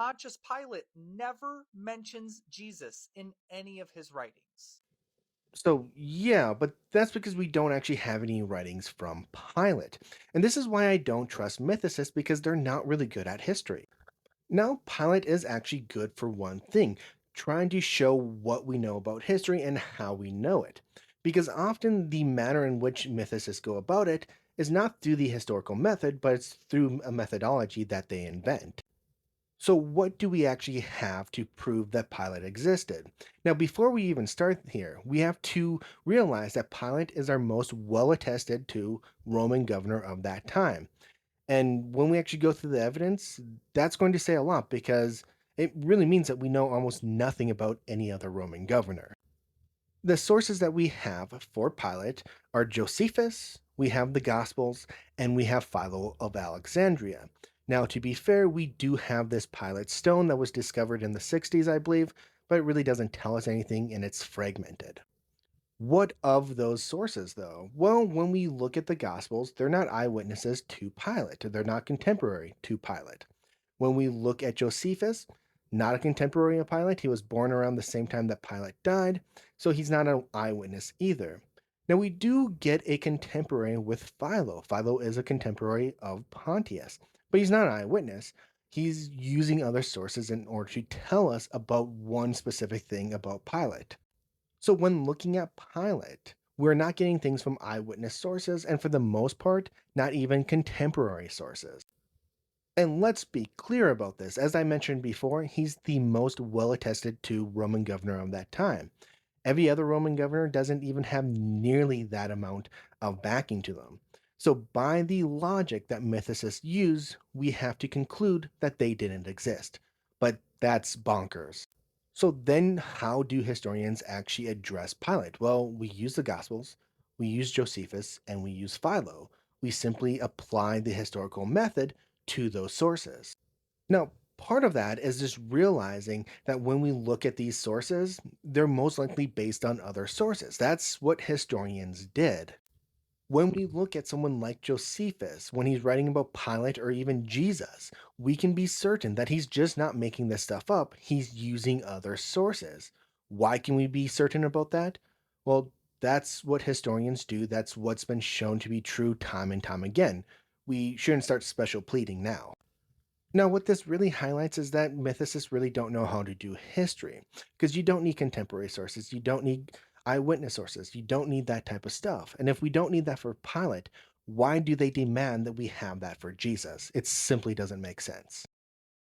Pontius Pilate never mentions Jesus in any of his writings. So, yeah, but that's because we don't actually have any writings from Pilate. And this is why I don't trust mythicists because they're not really good at history. Now, Pilate is actually good for one thing, trying to show what we know about history and how we know it. Because often the manner in which mythicists go about it is not through the historical method, but it's through a methodology that they invent. So, what do we actually have to prove that Pilate existed? Now, before we even start here, we have to realize that Pilate is our most well attested to Roman governor of that time. And when we actually go through the evidence, that's going to say a lot because it really means that we know almost nothing about any other Roman governor. The sources that we have for Pilate are Josephus, we have the Gospels, and we have Philo of Alexandria. Now, to be fair, we do have this Pilate stone that was discovered in the 60s, I believe, but it really doesn't tell us anything and it's fragmented. What of those sources, though? Well, when we look at the Gospels, they're not eyewitnesses to Pilate, they're not contemporary to Pilate. When we look at Josephus, not a contemporary of Pilate, he was born around the same time that Pilate died, so he's not an eyewitness either. Now, we do get a contemporary with Philo. Philo is a contemporary of Pontius, but he's not an eyewitness. He's using other sources in order to tell us about one specific thing about Pilate. So when looking at Pilate, we're not getting things from eyewitness sources, and for the most part, not even contemporary sources. And let's be clear about this. As I mentioned before, he's the most well attested to Roman governor of that time. Every other Roman governor doesn't even have nearly that amount of backing to them. So, by the logic that mythicists use, we have to conclude that they didn't exist. But that's bonkers. So, then how do historians actually address Pilate? Well, we use the Gospels, we use Josephus, and we use Philo. We simply apply the historical method to those sources. Now, part of that is just realizing that when we look at these sources, they're most likely based on other sources. That's what historians did. When we look at someone like Josephus, when he's writing about Pilate or even Jesus, we can be certain that he's just not making this stuff up, he's using other sources. Why can we be certain about that? Well, that's what historians do. That's what's been shown to be true time and time again. We shouldn't start special pleading now. Now, what this really highlights is that mythicists really don't know how to do history because you don't need contemporary sources, you don't need eyewitness sources, you don't need that type of stuff. And if we don't need that for Pilate, why do they demand that we have that for Jesus? It simply doesn't make sense.